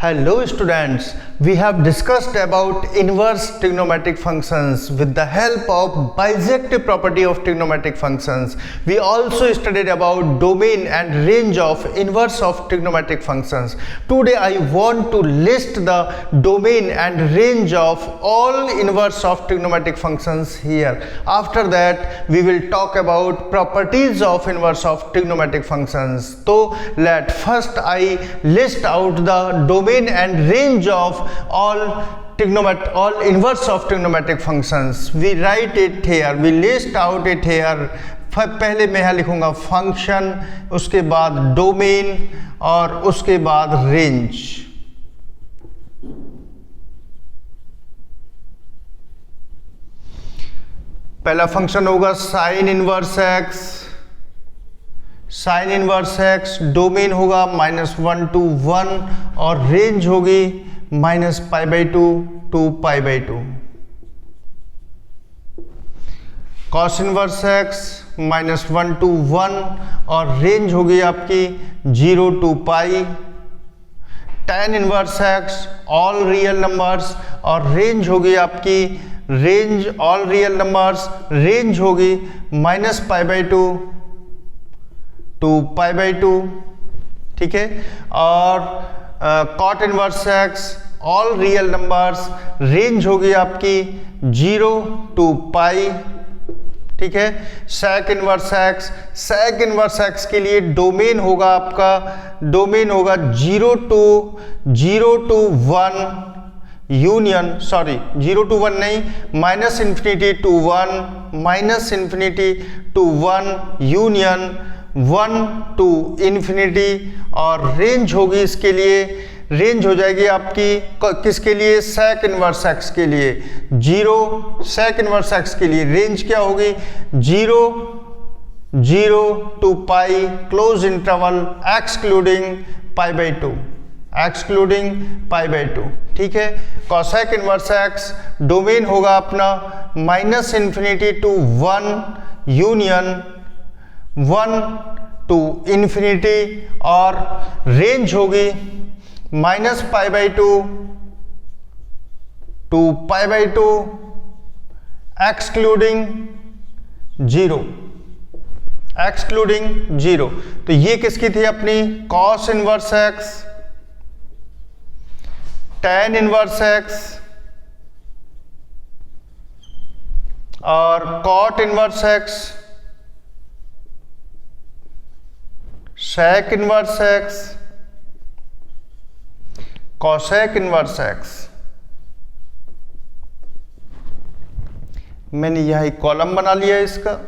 Hello students, we have discussed about inverse trigonometric functions with the help of bijective property of trigonometric functions. We also studied about domain and range of inverse of trigonometric functions. Today I want to list the domain and range of all inverse of trigonometric functions here. After that we will talk about properties of inverse of trigonometric functions. So let first I list out the domain and range of all inverse of trigonometric functions. We write it here, we list out it here. पहले मैं यहाँ लिखूंगा function, उसके बाद domain और उसके बाद range. पहला फंक्शन होगा sign inverse x. Sign inverse x domain होगा -1 to 1 और रेंज होगी -π/2 to π/2. Cos inverse x -1 to 1 और रेंज होगी आपकी 0 to π. tan inverse x all real numbers और रेंज होगी आपकी ऑल रियल नंबर्स, रेंज होगी -π/2 to π/2. ठीक है. और cot inverse x all real numbers, range होगी आपकी 0 to π. ठीक है. sec इनवर्स एक्स के लिए डोमेन होगा आपका 0 to 1 यूनियन, सॉरी 0 to 1 नहीं, -∞ to 1 यूनियन 1 to ∞. और रेंज होगी इसके लिए, रेंज हो जाएगी आपकी किसके लिए, sec इनवर्स एक्स के लिए 0. sec इनवर्स एक्स के लिए रेंज क्या होगी 0 to π क्लोज इंटरवल एक्सक्लूडिंग π/2. ठीक है. cosec इनवर्स एक्स डोमेन होगा अपना -∞ to 1 यूनियन 1 to ∞. और रेंज होगी -π/2 to π/2 एक्सक्लूडिंग 0. तो ये किसकी थी अपनी cos inverse x, tan inverse x और cot inverse x, sec inverse x, cosec inverse x. मैंने यह एक कॉलम बना लिया इसका.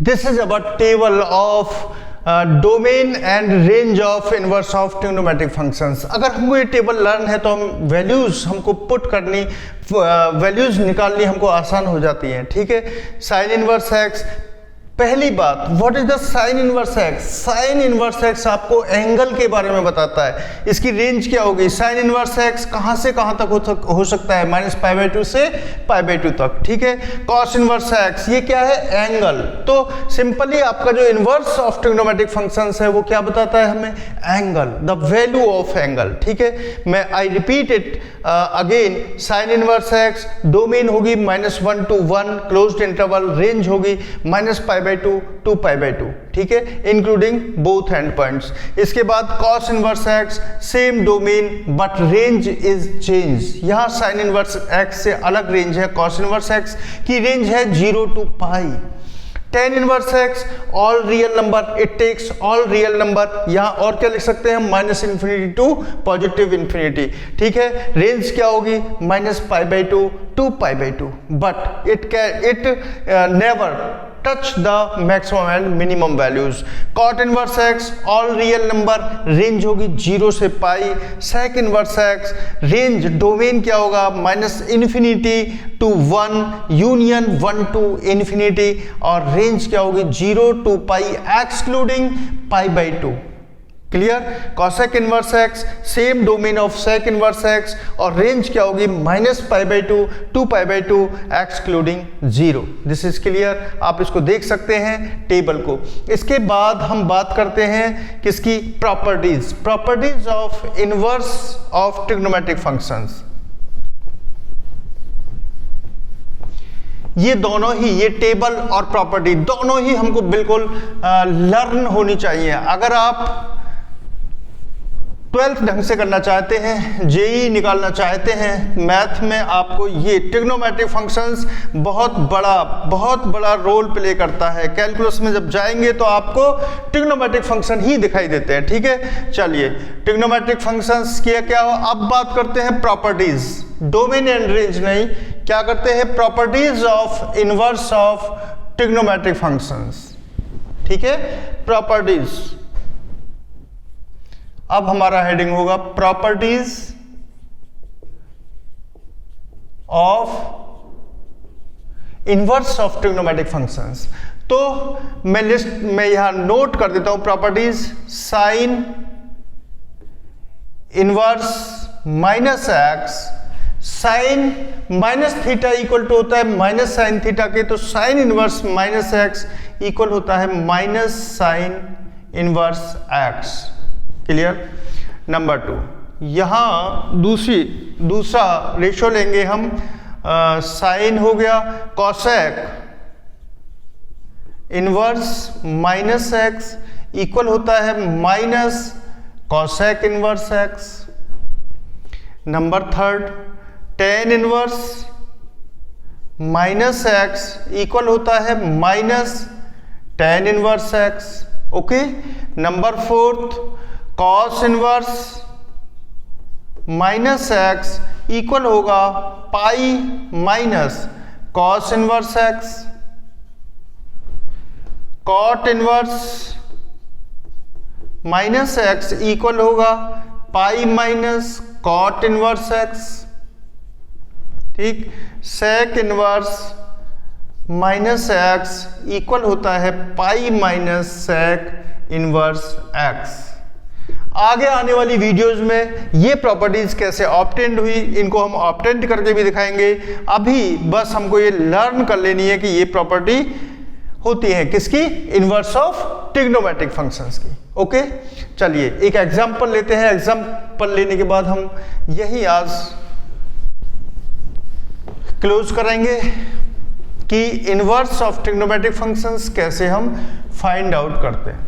This is our table of domain and range of inverse of trigonometric functions. अगर हमको ये टेबल लर्न है तो हम वैल्यूज हमको पुट करनी, वैल्यूज निकालनी हमको आसान हो जाती हैं. ठीक है. साइन इनवर्स एक्स, पहली बात what is the sign inverse x. Sign inverse x आपको एंगल के बारे में बताता है. इसकी रेंज क्या होगी, साइन इनवर्स एक्स कहां से कहां तक हो सकता है, -π/2 से π/2 तक. ठीक है. कॉस इनवर्स एक्स ये क्या है, एंगल. तो सिंपली आपका जो इनवर्स ऑफ ट्रिग्नोमेट्रिक फंक्शंस है वो क्या बताता है हमें, angle, the value of angle. ठीक है. मैं I repeat it again. Sign inverse x domain होगी -1 to 1 क्लोज्ड इंटरवल, रेंज होगी -π/2 2 टू पाई बाई 2, ठीक है, इंक्लूडिंग बोथ एंड पॉइंट्स। इसके बाद cos inverse x, same domain but range is change. यहाँ साइन इनवर्स एक्स से अलग range है, कॉस इनवर्स एक्स की रेंज है 0 to pi. tan inverse x all real number, it takes all real number. यहाँ और क्या लिख सकते हैं, minus infinity to positive infinity, ठीक है। रेंज क्या होगी, minus pi by 2 to pi by 2, but it never touch the maximum and minimum values. Cot inverse x all real number, range होगी 0 से pi. Sec inverse x range domain क्या होगा, minus infinity to 1 union 1 to infinity, और range क्या होगी 0 to pi excluding pi by 2। Clear. Cosec inverse x same domain of sec inverse x, और range क्या होगी minus pi by 2 to pi by 2 excluding 0। This is clear. आप इसको देख सकते हैं टेबल को। इसके बाद हम बात करते हैं किसकी, properties, properties of inverse of trigonometric functions. ये दोनों ही, ये टेबल और प्रॉपर्टी दोनों ही हमको बिल्कुल लर्न होनी चाहिए। अगर आप 12th ढंग से करना चाहते हैं, जेई निकालना चाहते हैं मैथ में, आपको ये ट्रिग्नोमेट्रिक फंक्शंस बहुत बड़ा रोल प्ले करता है। कैलकुलस में जब जाएंगे तो आपको ट्रिग्नोमेट्रिक फंक्शन ही दिखाई देते हैं, ठीक है। चलिए, ट्रिग्नोमेट्रिक फंक्शंस क्या हो, अब बात करते हैं प्रॉपर्टीज, डोमेन एंड रेंज नहीं, क्या करते हैं, properties of inverse of trigonometric functions, ठीक है, प्रॉपर्टीज। अब हमारा हेडिंग होगा properties of inverse of trigonometric functions. तो मैं यहां नोट कर देता हूं properties, sine inverse minus x, sine minus theta equal to होता है माइनस साइन थीटा के, तो sine inverse minus x equal होता है minus sine inverse x. Clear. Number 2, यहां दूसरा रेशो लेंगे हम, साइन हो गया cosec inverse minus x equal होता है minus cosec inverse x. Number 3, tan inverse minus x equal होता है minus tan inverse x. Okay. Number 4, cos inverse minus x equal होगा pi minus cos inverse x. Cot inverse minus x equal होगा pi minus cot inverse x, ठीक। Sec inverse minus x equal होता है pi minus sec inverse x. आगे आने वाली videos में ये प्रॉपर्टीज कैसे ऑब्टेन्ड हुई, इनको हम ऑब्टेन्ड करके भी दिखाएंगे। अभी बस हमको ये लर्न कर लेनी है कि ये प्रॉपर्टी होती है किसकी, इनवर्स ऑफ ट्रिग्नोमेट्रिक फंक्शंस की। ओके। चलिए एक एग्जांपल लेते हैं, एग्जांपल लेने के बाद हम यही आज क्लोज करेंगे कि इनवर्स ऑफ ट्रिग्नोमेट्रिक फंक्शंस कैसे हम फाइंड आउट करते हैं।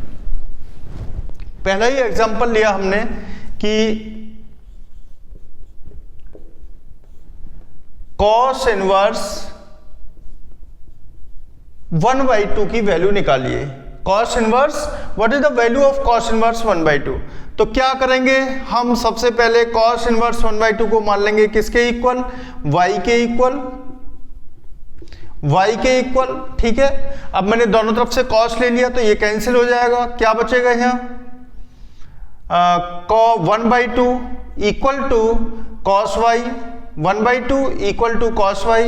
पहला ही एग्जांपल लिया हमने कि कॉस इनवर्स 1/2 की वैल्यू निकालिए। Cos inverse, what is the value of cos inverse 1/2। तो क्या करेंगे हम, सबसे पहले कॉस इनवर्स 1/2 को मान लेंगे किसके इक्वल, y के इक्वल, y के इक्वल, ठीक है। अब मैंने दोनों तरफ से कॉस ले लिया तो ये कैंसिल हो जाएगा, क्या बचेगा यहाँ, 1/2 equal to cos y, 1/2 equal to cos y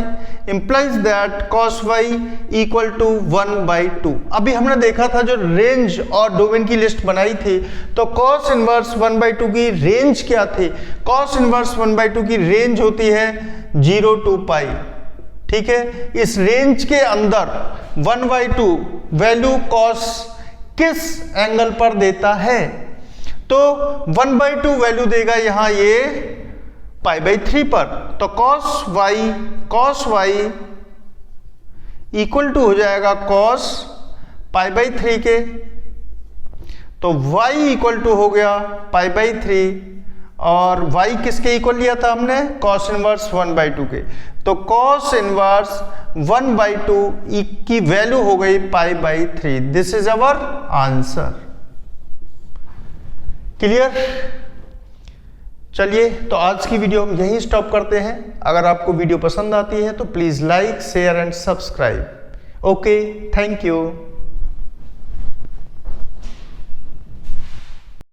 implies that cos y equal to 1/2। अभी हमने देखा था जो रेंज और डोमेन की लिस्ट बनाई थी, तो cos इनवर्स 1/2 की रेंज क्या थी, cos इनवर्स 1/2 की रेंज होती है 0 टू पाई, ठीक है। इस रेंज के अंदर 1/2 वैल्यू cos किस एंगल पर देता है, तो 1/2 वैल्यू देगा यहां ये π/3 पर, तो cos y इक्वल टू हो जाएगा cos पाई बाई 3 के, तो y इक्वल टू हो गया पाई बाई 3, और y किसके इक्वल लिया था हमने, cos इनवर्स 1/2 के, तो cos इनवर्स 1/2 की वैल्यू हो गई pi by 3। This is our answer. Clear? चलिए, तो आज की वीडियो हम यहीं स्टॉप करते हैं। अगर आपको वीडियो पसंद आती है तो please like, share and subscribe. Okay, thank you.